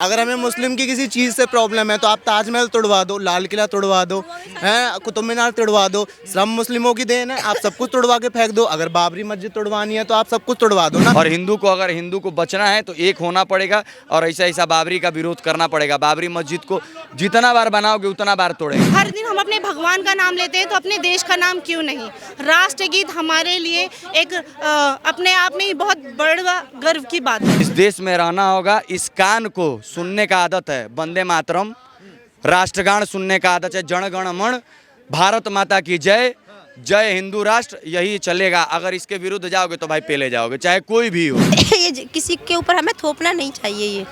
अगर हमें मुस्लिम की किसी चीज़ से प्रॉब्लम है तो आप ताजमहल तोड़वा दो, लाल किला तोड़वा दो, हैं, कुतुब मीनार तोड़वा दो, सब मुस्लिमों की देन है। आप सब कुछ तोड़वा के फेंक दो। अगर बाबरी मस्जिद तोड़वानी है तो आप सब कुछ तोड़वा दो ना। और अगर हिंदू को बचना है तो एक होना पड़ेगा और ऐसा ऐसा बाबरी का विरोध करना पड़ेगा। बाबरी मस्जिद को जितना बार बनाओगे उतना बार तोड़ेंगे। हर दिन हम अपने भगवान का नाम लेते हैं तो अपने देश का नाम क्यों नहीं। राष्ट्रगीत हमारे लिए एक अपने आप में ही बहुत बड़ा गर्व की बात है। इस देश में रहना होगा। इस कान को सुनने का आदत है वंदे मातरम, राष्ट्रगान सुनने का आदत है जन गण मन, भारत माता की जय, जय हिंदू राष्ट्र, यही चलेगा। अगर इसके विरुद्ध जाओगे तो भाई पेले जाओगे, चाहे कोई भी हो। ये किसी के ऊपर हमें थोपना नहीं चाहिए, ये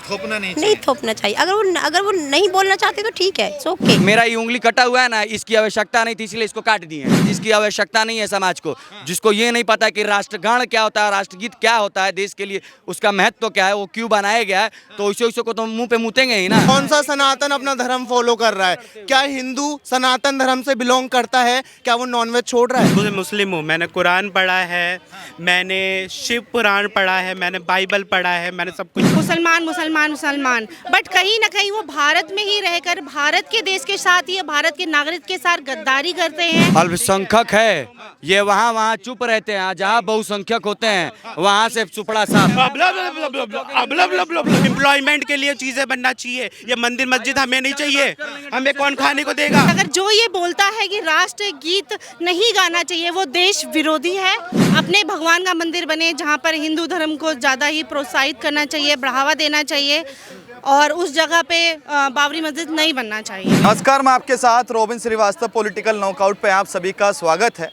थोपना नहीं थोपना चाहिए। अगर वो नहीं बोलना चाहते तो ठीक है, इट्स ओके। मेरा ये उंगली कटा हुआ है ना, इसकी आवश्यकता नहीं थी इसलिए इसको काट दिए। इसकी आवश्यकता नहीं है समाज को, जिसको ये नहीं पता कि राष्ट्रगान क्या होता है, राष्ट्रगीत क्या होता है, देश के लिए उसका महत्व क्या है, वो क्यों बनाया गया है, तो उसे को तो मुंह पे मुतेंगे ही ना। कौन सा सनातन अपना धर्म फॉलो कर रहा है? क्या हिंदू सनातन धर्म से बिलोंग करता है? क्या वो नॉनवेज छोड़ रहा है? मुझे मुस्लिम हूँ, मैंने कुरान पढ़ा है, मैंने शिव पुराण पढ़ा है, मैंने बाइबल पढ़ा है, मैंने सब कुछ। मुसलमान बट कहीं ना कहीं वो भारत में ही रहकर भारत के देश के साथ ही भारत के नागरिक के साथ गद्दारी करते हैं। अल्पसंख्यक है ये, वहाँ चुप रहते हैं, जहाँ बहुसंख्यक होते हैं वहाँ से चुपड़ा साफ। एम्प्लॉयमेंट के लिए चीजें बनना चाहिए, ये मंदिर मस्जिद हमें नहीं चाहिए, हमें कौन खाने को देगा। अगर जो ये बोलता है कि राष्ट्र गीत नहीं गाना चाहिए वो देश विरोधी है। अपने भगवान का मंदिर बने जहाँ पर हिंदू धर्म को ज़्यादा ही प्रोत्साहित करना चाहिए, बढ़ावा देना चाहिए, और उस जगह पे बाबरी मस्जिद नहीं बनना चाहिए। नमस्कार, मैं आपके साथ रोबिन श्रीवास्तव। पॉलिटिकल नॉकआउट पे आप सभी का स्वागत है।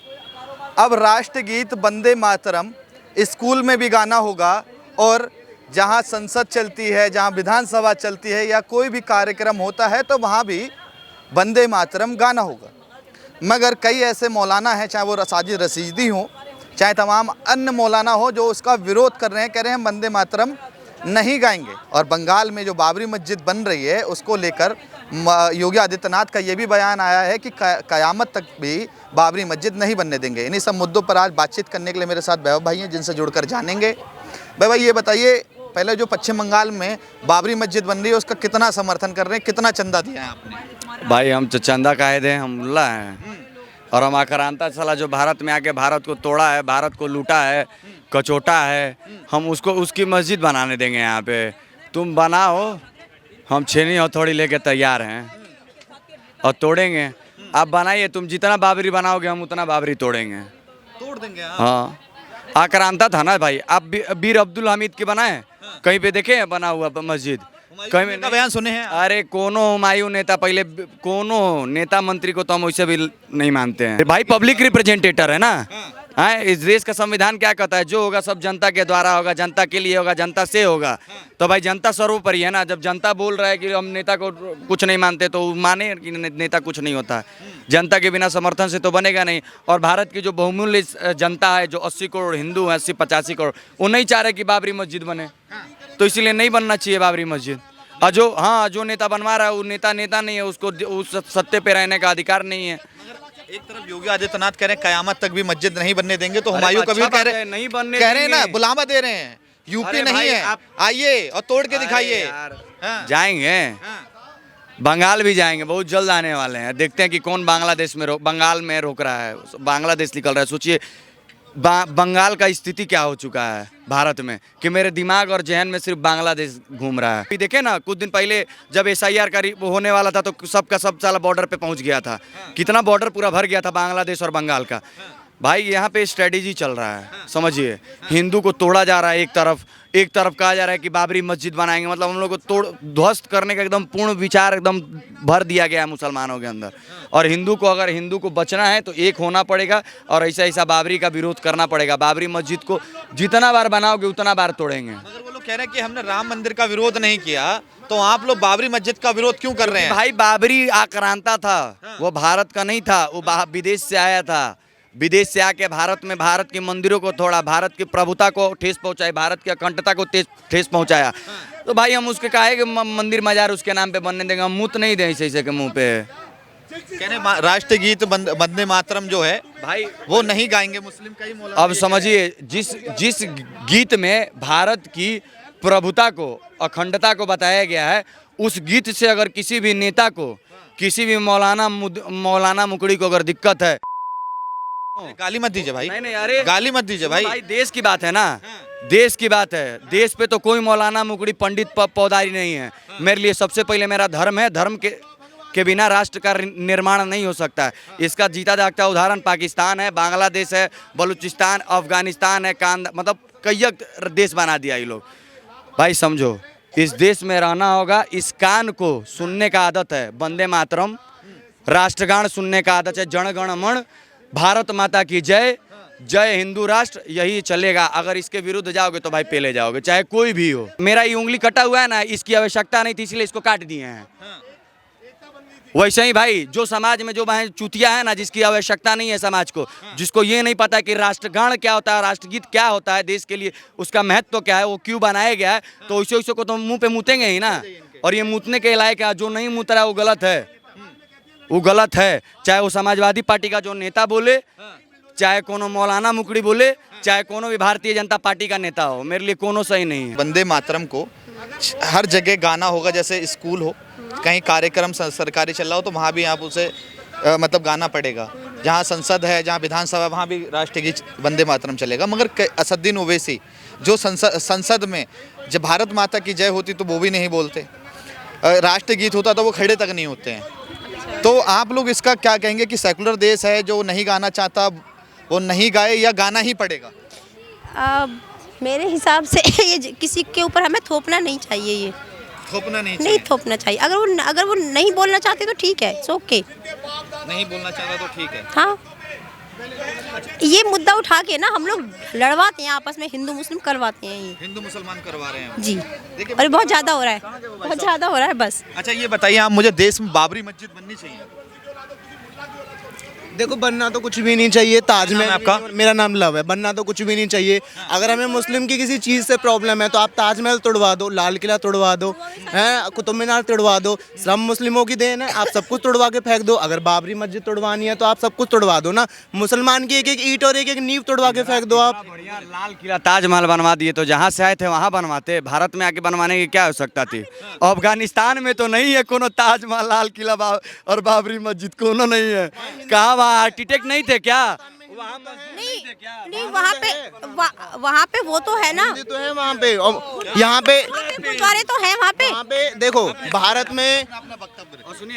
अब राष्ट्रगीत वंदे मातरम स्कूल में भी गाना होगा, और जहां संसद चलती है, जहां विधानसभा चलती है, या कोई भी कार्यक्रम होता है तो वहां भी वंदे मातरम गाना होगा। मगर कई ऐसे मौलाना हैं, चाहे वो साजिद रशीदी हों, चाहे तमाम अन्य मौलाना हो, जो उसका विरोध कर रहे हैं, कह रहे हैं वंदे मातरम नहीं गाएंगे। और बंगाल में जो बाबरी मस्जिद बन रही है उसको लेकर योगी आदित्यनाथ का ये भी बयान आया है कि कयामत तक भी बाबरी मस्जिद नहीं बनने देंगे। इन्हीं सब मुद्दों पर आज बातचीत करने के लिए मेरे साथ वैभव भाई हैं, जिनसे जुड़कर जानेंगे। वैभव भाई, ये बताइए, पहले जो पश्चिम बंगाल में बाबरी मस्जिद बन रही है उसका कितना समर्थन कर रहे हैं, कितना चंदा दिया है आपने? भाई हम तो चंदा काहे दें, हम मुल्ला हैं। और हम आक्रांता साला जो भारत में आके भारत को तोड़ा है, भारत को लूटा है, कचोटा है, हम उसको उसकी मस्जिद बनाने देंगे यहाँ पे? तुम बनाओ, हम छेनी हथौड़ी लेके तैयार हैं और तोड़ेंगे। आप बनाइए, तुम जितना बाबरी बनाओगे हम उतना बाबरी तोड़ेंगे, तोड़ देंगे आप? हाँ, आक्रांता था ना भाई। आप बीर अब्दुल हामिद की बनाए, कहीं पे देखे हैं बना हुआ मस्जिद? कहीं में बयान सुने हैं? अरे कोनो हुमायूं नेता, पहले कोनो नेता मंत्री को तो हम वैसे भी नहीं मानते हैं भाई। पब्लिक रिप्रेजेंटेटर है ना। हाँ, इस देश का संविधान क्या कहता है? जो होगा सब जनता के द्वारा होगा, जनता के लिए होगा, जनता से होगा। तो भाई जनता सर्वोपरि है ना। जब जनता बोल रहा है कि हम नेता को कुछ नहीं मानते तो माने कि नेता कुछ नहीं होता है। जनता के बिना समर्थन से तो बनेगा नहीं। और भारत की जो बहुमूल्य जनता है, जो 80 करोड़ हिंदू हैं, 80-85 करोड़, वो नहीं चाह रहे कि बाबरी मस्जिद बने, तो इसीलिए नहीं बनना चाहिए बाबरी मस्जिद। और जो नेता बनवा रहा है वो नेता नहीं है, उसको उस सत्ते पे रहने का अधिकार नहीं है। एक तरफ योगी आदित्यनाथ कह रहे हैं कयामत तक भी मस्जिद नहीं बनने देंगे, तो हुमायूं कबीर कह रहे हैं नहीं बनने कह रहे हैं ना, देंगे। बुलावा दे रहे हैं। यूपी नहीं है, आइए और तोड़ के दिखाइए। हाँ। जाएंगे, बंगाल भी जाएंगे, बहुत जल्द आने वाले हैं। देखते हैं कि कौन बंगाल में रोक रहा है। बांग्लादेश निकल रहा है। सोचिए बंगाल का स्थिति क्या हो चुका है भारत में, कि मेरे दिमाग और जहन में सिर्फ बांग्लादेश घूम रहा है। देखे ना, कुछ दिन पहले जब SIR का होने वाला था तो सबका सब साला बॉर्डर पे पहुंच गया था। कितना बॉर्डर पूरा भर गया था बांग्लादेश और बंगाल का। भाई यहाँ पे स्ट्रेटेजी चल रहा है, समझिए। हिंदू को तोड़ा जा रहा है एक तरफ कहा जा रहा है कि बाबरी मस्जिद बनाएंगे, मतलब हम लोग को ध्वस्त करने का एकदम पूर्ण विचार एकदम भर दिया गया है मुसलमानों के अंदर। और अगर हिंदू को बचना है तो एक होना पड़ेगा और ऐसा ऐसा बाबरी का विरोध करना पड़ेगा। बाबरी मस्जिद को जितना बार बनाओगे उतना बार तोड़ेंगे। अगर वो लोग कह रहे हैं कि हमने राम मंदिर का विरोध नहीं किया, तो आप लोग बाबरी मस्जिद का विरोध क्यों कर रहे हैं? भाई बाबरी आक्रांता था, वो भारत का नहीं था, वो विदेश से आया था। विदेश से आके भारत में भारत के मंदिरों को तोड़ा, भारत की प्रभुता को ठेस पहुंचाई, भारत की अखंडता को ठेस पहुंचाया। तो भाई हम उसके काहे कि मंदिर मजार उसके नाम पे बनने देंगे? हम मुँह नहीं दें ऐसे के मुंह पे। कहने राष्ट्रगीत वंदे मातरम जो है भाई वो नहीं गाएंगे मुस्लिम, कई मौलाना। अब समझिए, जिस गीत में भारत की प्रभुता को, अखंडता को बताया गया है। उस गीत से अगर किसी भी नेता को, किसी भी मौलाना मुकड़ी को अगर दिक्कत है, गाली मत दीजिए भाई, नहीं अरे गाली मत दीजिए भाई। देश की बात है ना, देश की बात है। देश पे तो कोई मौलाना मुकड़ी पंडित पौधारी नहीं है। मेरे लिए सबसे पहले मेरा धर्म है। धर्म के बिना राष्ट्र का निर्माण नहीं हो सकता है। इसका जीता जागता उदाहरण पाकिस्तान है, बांग्लादेश है, बलूचिस्तान, अफगानिस्तान है, मतलब कई देश बना दिया ये लोग। भाई समझो, इस देश में रहना होगा। इस कान को सुनने का आदत है, वंदे मातरम, राष्ट्रगान सुनने का आदत है, जन गण मन, भारत माता की जय, जय हिंदू राष्ट्र, यही चलेगा। अगर इसके विरुद्ध जाओगे तो भाई पेले जाओगे, चाहे कोई भी हो। मेरा ये उंगली कटा हुआ है ना, इसकी आवश्यकता नहीं थी, इसलिए इसको काट दिए हैं। वैसे ही भाई, जो समाज में जो भाई चूतिया है ना, जिसकी आवश्यकता नहीं है समाज को, जिसको ये नहीं पता कि राष्ट्रगान क्या होता है, राष्ट्रगीत क्या होता है, देश के लिए उसका महत्व तो क्या है, वो क्यों बनाया गया है, तो वैसे को तो मुंह पे मूतेंगे ही ना। और ये मूतने के लायक है, जो नहीं मूत रहा है वो गलत है, वो गलत है। चाहे वो समाजवादी पार्टी का जो नेता बोले, चाहे कोनो मौलाना मुकड़ी बोले, चाहे कोनो भी भारतीय जनता पार्टी का नेता हो, मेरे लिए कोनो सही नहीं है। वंदे मातरम को हर जगह गाना होगा, जैसे स्कूल हो, कहीं कार्यक्रम सरकारी चल रहा हो तो वहाँ भी आप उसे मतलब गाना पड़ेगा। जहाँ संसद है, जहाँ विधानसभा, वहाँ भी राष्ट्रीय गीत वंदे मातरम चलेगा। मगर असदुद्दीन ओवैसी जो संसद में जब भारत माता की जय होती तो वो भी नहीं बोलते, राष्ट्रीय गीत होता तो वो खड़े तक नहीं होते हैं। तो आप लोग इसका क्या कहेंगे कि सेकुलर देश है, जो नहीं गाना चाहता वो नहीं गाए या गाना ही पड़ेगा? मेरे हिसाब से ये किसी के ऊपर हमें थोपना नहीं चाहिए, ये थोपना नहीं थोपना चाहिए। अगर वो नहीं बोलना चाहते तो ठीक है, इट्स ओके। नहीं बोलना चाहता तो ठीक है। हाँ, ये मुद्दा उठा के ना हम लोग लड़वाते हैं आपस में, हिंदू मुस्लिम करवाते हैं, ये हिंदू मुसलमान करवा रहे हैं जी। और बहुत ज़्यादा हो रहा है, बहुत ज़्यादा हो रहा है बस। अच्छा ये बताइए आप मुझे, देश में बाबरी मस्जिद बननी चाहिए? देखो, बनना तो कुछ भी नहीं चाहिए। ताजमहल, आपका? मेरा नाम लव है। बनना तो कुछ भी नहीं चाहिए। अगर हमें मुस्लिम की किसी चीज़ से प्रॉब्लम है तो आप ताजमहल तोड़वा दो, लाल किला तोड़वा दो, हैं, कुतुब मीनार तोड़वा दो। सब मुस्लिमों की देन है, आप सब कुछ तोड़वा के फेंक दो। अगर बाबरी मस्जिद तोड़वानी है तो आप सब कुछ तोड़वा दो ना। मुसलमान की एक एक ईंट और एक एक नींव तोड़वा के फेंक दो आप। बढ़िया लाल किला, ताजमहल बनवा दिए, तो जहाँ से आए थे वहाँ बनवाते। भारत में आके बनवाने की क्या आवश्यकता थी? अफगानिस्तान में तो नहीं है कोनो ताजमहल, लाल किला और बाबरी मस्जिद, कोनो नहीं है। कहाँ वहाँ आर्किटेक्ट नहीं थे क्या? नहीं, वहाँ पे वो तो है ना, तो है वहाँ पे, और यहाँ पे गुरुद्वारे तो है वहाँ पे। देखो,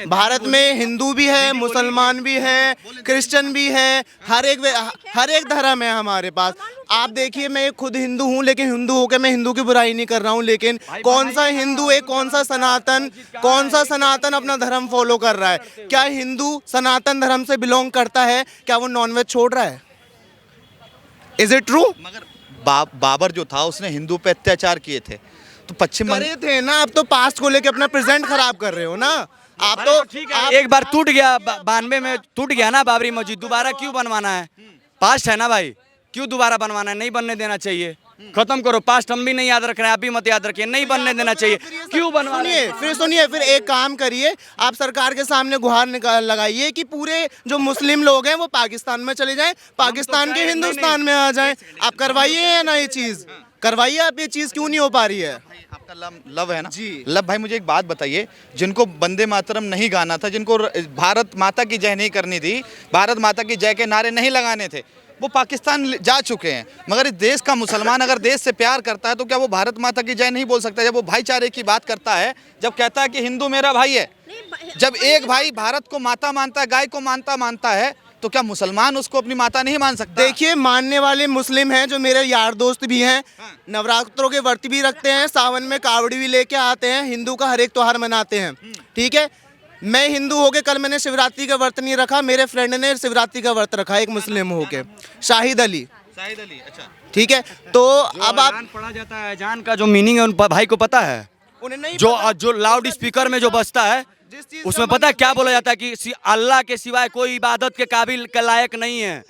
भारत में हिंदू भी है, मुसलमान भी है, क्रिश्चियन भी है, हर एक धर्म है हमारे पास। आप देखिए, मैं खुद हिंदू हूँ, लेकिन हिंदू होकर मैं हिंदू की बुराई नहीं कर रहा हूँ। लेकिन कौन सा हिंदू है, कौन सा सनातन अपना धर्म फॉलो कर रहा है? क्या हिंदू सनातन धर्म से बिलोंग करता है? क्या वो नॉनवेज छोड़ रहा है? Is it true? मगर बाबर जो था उसने हिंदू पे अत्याचार किए थे, तो पश्चिम करे थे ना। आप तो पास्ट को लेके अपना प्रेजेंट खराब कर रहे हो ना। आप तो ठीक है, एक बार टूट गया, 92 में टूट गया ना बाबरी मस्जिद, दोबारा क्यों बनवाना है? पास्ट है ना भाई, क्यों दोबारा बनवाना है? नहीं बनने देना चाहिए, खत्म करो। पास्ट हम भी नहीं याद रख रहे हैं, आप भी मत याद रखिए, नहीं बनने देना चाहिए। क्यों बनवाना? सुनिए, फिर एक काम करिए, आप सरकार के सामने गुहार लगाइए कि पूरे जो मुस्लिम लोग हैं वो पाकिस्तान में चले जाएं, पाकिस्तान के हिंदुस्तान में आ जाएं। आप करवाइए ना ये चीज़, करवाइए। आप ये चीज़ क्यों नहीं हो पा रही है? आपका लव है ना जी। लव भाई, मुझे एक बात बताइए, जिनको वंदे मातरम नहीं गाना था, जिनको भारत माता की जय नहीं करनी थी, भारत माता की जय के नारे नहीं लगाने थे, वो पाकिस्तान जा चुके हैं। मगर इस देश का मुसलमान अगर देश से प्यार करता है तो क्या वो भारत माता की जय नहीं बोल सकता? जब वो भाईचारे की बात करता है, जब कहता है कि हिंदू मेरा भाई है, जब एक भाई भारत को माता मानता है, गाय को मानता है, तो क्या मुसलमान उसको अपनी माता नहीं मान सकता? देखिए, मानने वाले मुस्लिम हैं जो मेरे यार दोस्त भी हैं, नवरात्रों के व्रत भी रखते हैं, सावन में कावड़ी भी लेके आते हैं, हिंदू का हर एक त्योहार मनाते हैं, ठीक है। मैं हिंदू होके कल मैंने शिवरात्रि का व्रत नहीं रखा, मेरे फ्रेंड ने शिवरात्रि का व्रत रखा, एक मुस्लिम होके, शाहिद अली, अच्छा, ठीक है। तो अब आप पढ़ा जाता है अजान का जो मीनिंग है, उन भाई को पता है? उन्हें नहीं जो लाउड स्पीकर में जो बजता है, उसमें पता है क्या बोला जाता है? कि अल्लाह के सिवाय कोई इबादत के काबिल के लायक नहीं है।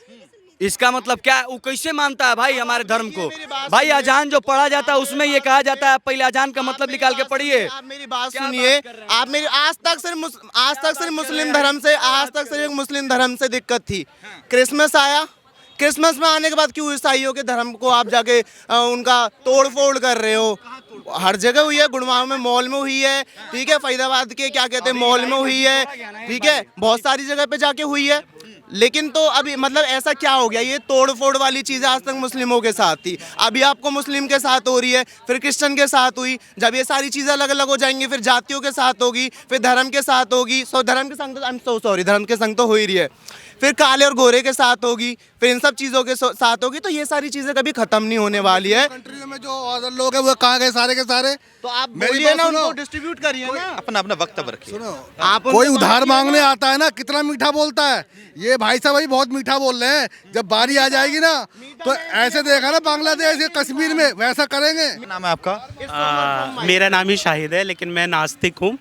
इसका मतलब क्या? वो कैसे मानता है भाई हमारे धर्म को? भाई अजान जो पढ़ा जाता है उसमें ये कहा जाता है, पहले अजान का मतलब निकाल के पढ़िए। आप मेरी बात सुनिए, आप मेरी आज तक सिर्फ मुस्लिम धर्म से दिक्कत थी। क्रिसमस आया, क्रिसमस में आने के बाद क्यों ईसाइयों के धर्म को आप जाके उनका तोड़ फोड़ कर रहे हो? हर जगह हुई है, गुड़गांव में मॉल में हुई है, ठीक है, फरीदाबाद के क्या कहते हैं मॉल में हुई है, ठीक है, बहुत सारी जगह पे जाके हुई है। लेकिन तो अभी मतलब ऐसा क्या हो गया, ये तोड़ फोड़ वाली चीज़ें आज तक मुस्लिमों के साथ थी, अभी आपको मुस्लिम के साथ हो रही है, फिर क्रिश्चियन के साथ हुई, जब ये सारी चीज़ें अलग अलग हो जाएंगी फिर जातियों के साथ होगी, फिर धर्म के साथ होगी, धर्म के संग तो आई एम सो सॉरी धर्म के संग तो हो ही रही है, फिर काले और गोरे के साथ होगी, फिर इन सब चीज़ों के साथ होगी। तो ये सारी चीज़ें कभी ख़त्म नहीं होने वाली है। कंट्री में जो अदर लोग हैं वो कहाँ गए सारे के सारे? तो आप मेरी बोलिए बात ना, सुनो। उनको डिस्ट्रीब्यूट करिए ना। अपना अपना वक्तव्य रखिए। सुनो, आप कोई उनसे उधार बात मांगने कीजिए। आता है ना, कितना मीठा बोलता है। ये भाई साहब अभी बहुत मीठा बोल रहे हैं, जब बारी आ जाएगी ना तो ऐसे देखा ना बांग्लादेश या कश्मीर में वैसा करेंगे। क्या नाम है आपका? मेरा नाम ही शाहिद है, लेकिन मैं नास्तिक हूँ।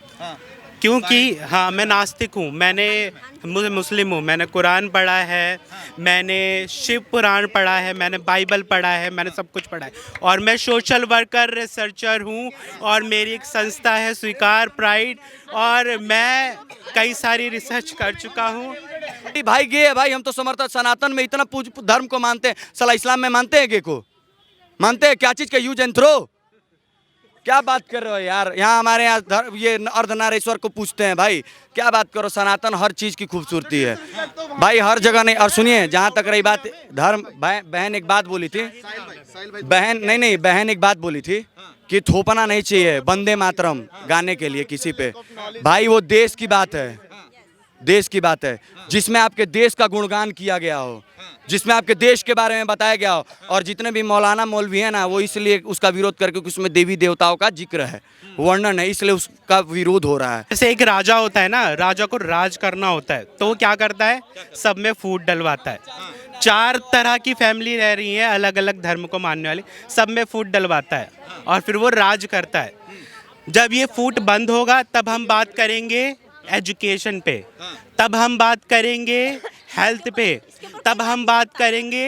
क्योंकि हाँ, मैं नास्तिक हूँ। मैंने मुस्लिम हूँ, मैंने कुरान पढ़ा है, मैंने शिव पुराण पढ़ा है, मैंने बाइबल पढ़ा है, मैंने सब कुछ पढ़ा है। और मैं सोशल वर्कर रिसर्चर हूँ, और मेरी एक संस्था है स्वीकार प्राइड, और मैं कई सारी रिसर्च कर चुका हूँ। भाई गे है भाई, हम तो समर्थन सनातन में इतना पूज धर्म को मानते हैं, सला इस्लाम में मानते हैं गे को? मानते हैं क्या चीज़ का यूज एंड थ्रो? क्या बात कर रहे हो यार? यहाँ हमारे यहाँ ये अर्धनारीश्वर को पूछते हैं भाई, क्या बात करो, सनातन हर चीज़ की खूबसूरती है भाई, हर जगह नहीं। और सुनिए, जहाँ तक रही बात धर्म, बहन एक बात बोली थी, बहन एक बात बोली थी कि थोपना नहीं चाहिए वंदे मातरम गाने के लिए किसी पे। भाई वो देश की बात है, देश की बात है, जिसमें आपके देश का गुणगान किया गया हो, जिसमें आपके देश के बारे में बताया गया हो। और जितने भी मौलाना मौलवी हैं ना, वो इसलिए उसका विरोध करके उसमें देवी देवताओं का जिक्र है, वर्णन है, इसलिए उसका विरोध हो रहा है। जैसे एक राजा होता है ना, राजा को राज करना होता है, तो वो क्या करता है? सब में फूट डलवाता है। 4 तरह की फैमिली रह रही है, अलग अलग धर्म को मानने वाली, सब में फूट डलवाता है और फिर वो राज करता है। जब ये फूट बंद होगा तब हम बात करेंगे एजुकेशन पे, तब हम बात करेंगे हेल्थ पे, तब हम बात करेंगे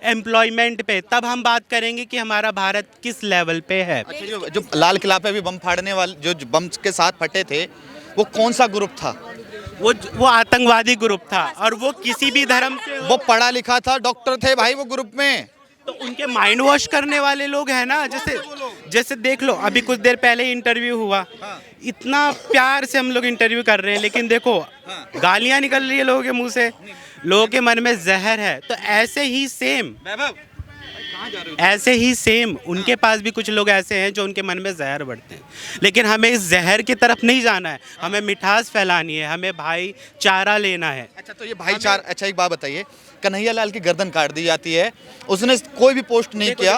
एम्प्लॉयमेंट पे, तब हम बात करेंगे कि हमारा भारत किस लेवल पे है। अच्छा, जो लाल किला पे भी बम फाड़ने वाले जो बम के साथ फटे थे, वो कौन सा ग्रुप था? वो आतंकवादी ग्रुप था, और वो किसी भी धर्म से वो पढ़ा लिखा था, डॉक्टर थे भाई वो ग्रुप में। तो उनके माइंड वॉश करने वाले लोग हैं ना। जैसे देख लो, अभी कुछ देर पहले इंटरव्यू हुआ, इतना प्यार से हम लोग इंटरव्यू कर रहे हैं, लेकिन देखो गालियां निकल रही है लोगों के मुंह से, लोगों के मन में जहर है। तो ऐसे ही सेम उनके पास भी कुछ लोग ऐसे हैं जो उनके मन में जहर बढ़ते हैं। लेकिन हमें इस जहर की तरफ नहीं जाना है, हमें मिठास फैलानी है, हमें भाईचारा लेना है। अच्छा, तो ये भाईचारा, अच्छा एक बात बताइए, कन्हैया लाल की गर्दन काट दी जाती है, उसने कोई भी पोस्ट नहीं किया।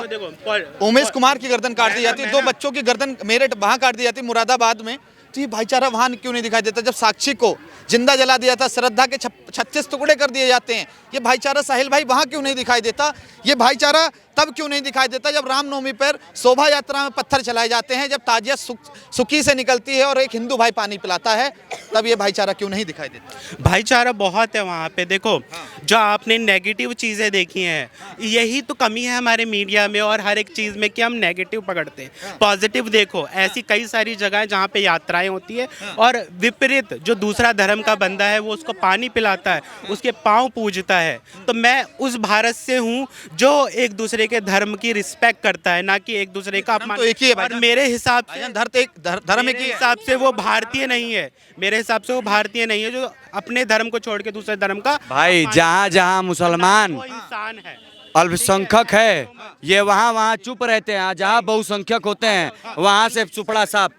उमेश कुमार की गर्दन काट दी जाती है, 2 बच्चों की गर्दन मेरठ वहाँ काट दी जाती है, मुरादाबाद में। तो ये भाईचारा वहाँ क्यों नहीं दिखाई देता? जब साक्षी को जिंदा जला दिया था, श्रद्धा के 36 टुकड़े कर दिए जाते हैं, ये भाईचारा साहिल भाई वहाँ क्यों नहीं दिखाई देता? ये भाईचारा तब क्यों नहीं दिखाई देता जब रामनवमी पर शोभा यात्रा में पत्थर चलाए जाते हैं, जब ताजिया सुखी से निकलती है और एक हिंदू भाई पानी पिलाता है, तब ये भाईचारा क्यों नहीं दिखाई देता? भाईचारा बहुत है वहाँ पे। देखो, जो आपने नेगेटिव चीज़ें देखी हैं, यही तो कमी है हमारे मीडिया में और हर एक चीज़ में कि हम नेगेटिव पकड़ते हैं। पॉजिटिव देखो, ऐसी कई सारी जगह हैं जहाँ पे यात्राएं होती है और विपरीत जो दूसरा धर्म का बंदा है वो उसको पानी पिलाता है, उसके पाँव पूजता है। तो मैं उस भारत से हूँ जो एक दूसरे के धर्म की रिस्पेक्ट करता है, ना कि एक दूसरे का अपमान। तो एक ही है और मेरे हिसाब से धर्म एक ही है। हिसाब से वो भारतीय नहीं है, मेरे हिसाब से वो भारतीय नहीं है जो अपने धर्म को छोड़ के दूसरे धर्म का। भाई जहाँ जहाँ मुसलमान वो इंसान है, अल्पसंख्यक है, ये वहाँ चुप रहते हैं। जहाँ बहुसंख्यक होते हैं वहाँ से चुपड़ा साफ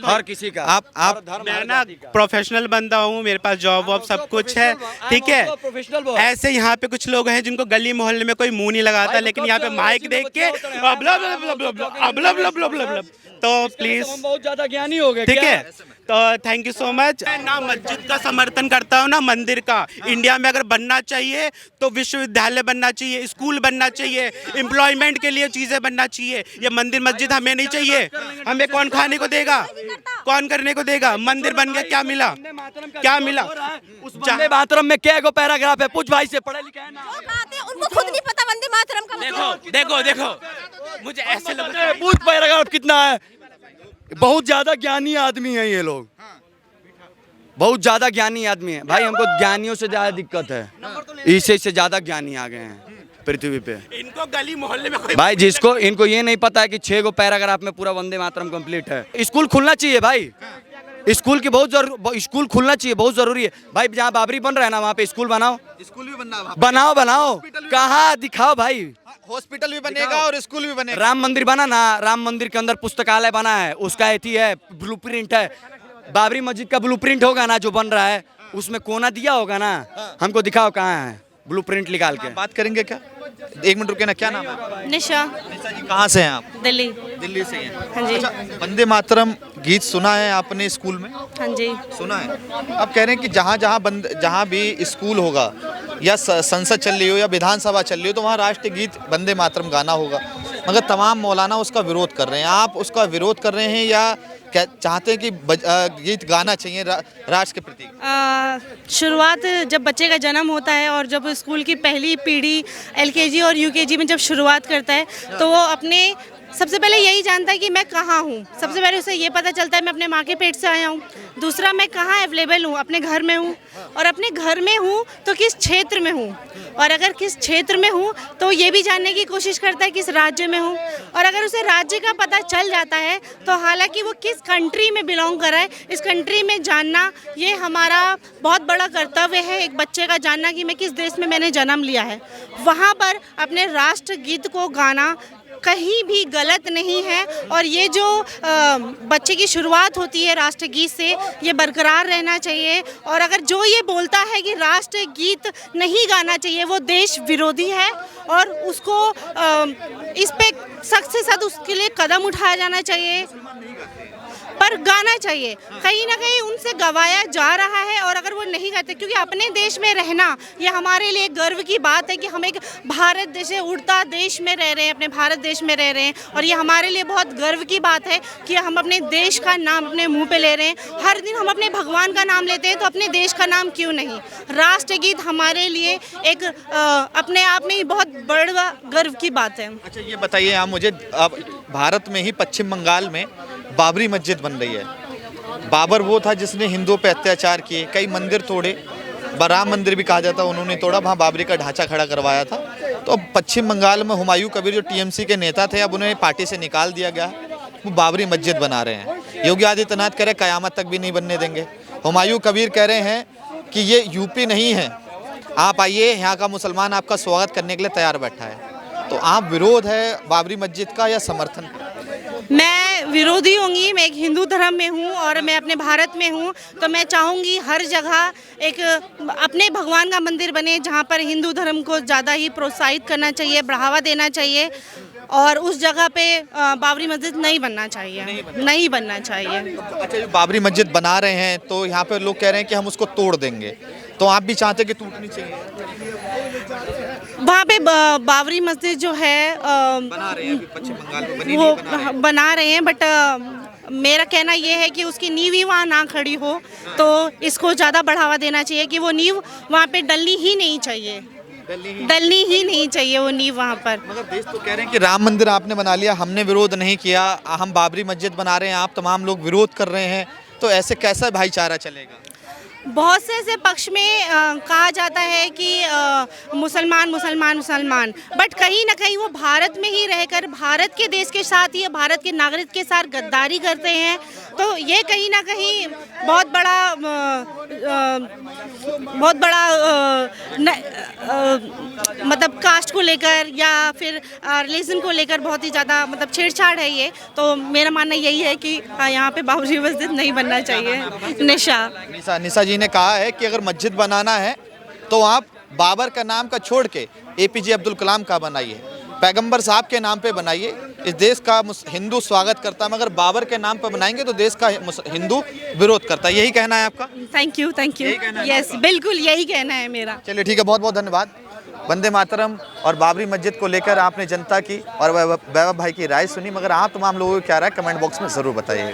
हर किसी का। आप मैं ना प्रोफेशनल बंदा हूँ, मेरे पास जॉब वॉब सब कुछ है, ठीक है। ऐसे यहाँ पे कुछ लोग हैं जिनको गली मोहल्ले में कोई मुंह नहीं लगाता, लेकिन यहाँ पे माइक देख के तो प्लीज बहुत ज्यादा ज्ञानी हो गए, ठीक है। तो थैंक यू सो मच। ना मस्जिद का समर्थन करता हूँ ना मंदिर का। इंडिया में अगर बनना चाहिए तो विश्वविद्यालय बनना चाहिए, स्कूल बनना चाहिए, एम्प्लॉयमेंट के लिए चीज़ें बनना चाहिए। ये मंदिर मस्जिद हमें नहीं चाहिए। हमें कौन खाने को देगा, कौन करने को देगा? मंदिर बन गया, क्या मिला? क्या मिला? वंदे मातरम में क्या गो पैराग्राफ है? पूछ भाई से, पढ़े लिखे है ना? उनको खुद नहीं पता वंदे मातरम का मतलब। देखो मुझे ऐसे लगता है, पूछ पैराग्राफ कितना है? बहुत ज्यादा ज्ञानी आदमी है ये लोग, बहुत ज्यादा ज्ञानी आदमी है भाई। हमको ज्ञानियों से ज्यादा दिक्कत है, इसे से ज्यादा ज्ञानी आ गए हैं। पृथ्वी पे। इनको गली मोहल्ले में भाई जिसको इनको ये नहीं पता है कि 6 गो पैराग्राफ में पूरा वंदे मातरम कंप्लीट है। स्कूल खुलना चाहिए भाई, स्कूल की स्कूल खुलना चाहिए, बहुत जरूरी है भाई। जहाँ बाबरी बन रहा है ना वहाँ पे स्कूल बनाओ, स्कूल भी बनना है, बनाओ कहाँ दिखाओ भाई। हॉस्पिटल भी बनेगा और स्कूल भी बनेगा। राम मंदिर बना ना, राम मंदिर के अंदर पुस्तकालय बना है, उसका एथी है, ब्लूप्रिंट है। बाबरी मस्जिद का ब्लूप्रिंट होगा ना जो बन रहा है, उसमें कोना दिया होगा ना, हमको दिखाओ कहाँ है ब्लूप्रिंट निकाल के। बात करेंगे क्या, 1 मिनट रुके ना, क्या नाम है? निशा, निशा जी कहाँ से हैं आप? दिल्ली। दिल्ली से हैं। हाँ जी। अच्छा, वंदे मातरम गीत सुना है आपने स्कूल में? हाँ जी। सुना है। अब कह रहे हैं कि जहाँ भी स्कूल होगा या संसद चल रही हो या विधानसभा चल रही हो तो वहाँ राष्ट्रीय गीत वंदे मातरम गाना होगा, मगर तमाम मौलाना उसका विरोध कर रहे हैं। आप उसका विरोध कर रहे हैं या क्या चाहते हैं कि गीत गाना चाहिए राष्ट्र के प्रति? शुरुआत जब बच्चे का जन्म होता है और जब स्कूल की पहली पीढ़ी LKG और UKG में जब शुरुआत करता है तो वो अपने सबसे पहले यही जानता है कि मैं कहाँ हूँ। सबसे पहले उसे ये पता चलता है मैं अपने माँ के पेट से आया हूँ। दूसरा, मैं कहाँ अवेलेबल हूँ, अपने घर में हूँ, और अपने घर में हूँ तो किस क्षेत्र में हूँ, और अगर किस क्षेत्र में हूँ तो ये भी जानने की कोशिश करता है किस राज्य में हूँ। और अगर उसे राज्य का पता चल जाता है तो हालांकि वो किस कंट्री में बिलोंग कर रहा है, इस कंट्री में जानना ये हमारा बहुत बड़ा कर्तव्य है, एक बच्चे का जानना कि मैं किस देश में मैंने जन्म लिया है। वहाँ पर अपने राष्ट्र गीत को गाना कहीं भी गलत नहीं है, और ये जो बच्चे की शुरुआत होती है राष्ट्रगीत से, ये बरकरार रहना चाहिए। और अगर जो ये बोलता है कि राष्ट्रगीत नहीं गाना चाहिए, वो देश विरोधी है और उसको इस पे सख्त से सख्त उसके लिए कदम उठाया जाना चाहिए, पर गाना चाहिए। कहीं ना कहीं उनसे गवाया जा रहा है, और अगर वो नहीं गाते, क्योंकि अपने देश में रहना ये हमारे लिए गर्व की बात है कि हम एक भारत देश उड़ता देश में रह रहे हैं, अपने भारत देश में रह रहे हैं, और ये हमारे लिए बहुत गर्व की बात है कि हम अपने देश का नाम अपने मुंह पे ले रहे हैं। हर दिन हम अपने भगवान का नाम लेते हैं तो अपने देश का नाम क्यों नहीं? राष्ट्रगीत हमारे लिए एक अपने आप में ही बहुत बड़ा गर्व की बात है। अच्छा, ये बताइए आप मुझे, अब भारत में ही पश्चिम बंगाल में बाबरी मस्जिद बन रही है। बाबर वो था जिसने हिंदुओं पे अत्याचार किए, कई मंदिर तोड़े, राम मंदिर भी कहा जाता है उन्होंने तोड़ा, वहाँ बाबरी का ढांचा खड़ा करवाया था। तो अब पश्चिम बंगाल में हुमायूं कबीर जो TMC के नेता थे, अब उन्हें पार्टी से निकाल दिया गया, वो बाबरी मस्जिद बना रहे हैं। योगी आदित्यनाथ कह रहे क़यामत तक भी नहीं बनने देंगे। हुमायूं कबीर कह रहे हैं कि ये यूपी नहीं है, आप आइए, यहाँ का मुसलमान आपका स्वागत करने के लिए तैयार बैठा है। तो आप विरोध है बाबरी मस्जिद का या समर्थन? मैं विरोधी होंगी, मैं एक हिंदू धर्म में हूँ और मैं अपने भारत में हूँ, तो मैं चाहूँगी हर जगह एक अपने भगवान का मंदिर बने जहाँ पर हिंदू धर्म को ज़्यादा ही प्रोत्साहित करना चाहिए, बढ़ावा देना चाहिए, और उस जगह पे बाबरी मस्जिद नहीं बनना चाहिए, नहीं बनना चाहिए। अच्छा, जो बाबरी मस्जिद बना रहे हैं तो यहाँ पे लोग कह रहे हैं कि हम उसको तोड़ देंगे, तो आप भी चाहते हैं कि टूटनी चाहिए? वहाँ पे बाबरी मस्जिद जो है बना रहे हैं, अभी पश्चिम बंगाल में बनी वो नहीं बना रहे हैं, बट मेरा कहना ये है कि उसकी नींव ही वहाँ ना खड़ी हो, तो इसको ज़्यादा बढ़ावा देना चाहिए कि वो नींव वहाँ पे डलनी ही नहीं चाहिए, डलनी ही नहीं चाहिए वो नींव वहाँ पर। मगर देश तो कह रहे हैं कि राम मंदिर आपने बना लिया, हमने विरोध नहीं किया, हम बाबरी मस्जिद बना रहे हैं, आप तमाम लोग विरोध कर रहे हैं, तो ऐसे कैसा भाईचारा चलेगा? बहुत से ऐसे पक्ष में कहा जाता है कि मुसलमान मुसलमान मुसलमान, बट कहीं ना कहीं वो भारत में ही रहकर भारत के देश के साथ ही भारत के नागरिक के साथ गद्दारी करते हैं, तो ये कहीं ना कहीं बहुत बड़ा मतलब कास्ट को लेकर या फिर रिलीजन को लेकर बहुत ही ज़्यादा मतलब छेड़छाड़ है ये। तो मेरा मानना यही है कि यहाँ पे बाबरी मस्जिद नहीं बनना चाहिए। निशा जी ने कहा है कि अगर मस्जिद बनाना है तो आप बाबर का नाम का छोड़ के APJ अब्दुल कलाम का बनाइए, पैगंबर साहब के नाम पे बनाइए। इस देश का हिंदू स्वागत करता है, मगर बाबर के नाम पे बनाएंगे तो देश का हिंदू विरोध करता है। यही कहना है आपका? थैंक यू, यस, बिल्कुल यही कहना है मेरा। चलिए ठीक है, बहुत बहुत धन्यवाद। वंदे मातरम और बाबरी मस्जिद को लेकर आपने जनता की और वैभव भाई की राय सुनी, मगर आप तमाम लोगों को क्या राय कमेंट बॉक्स में ज़रूर बताइएगा।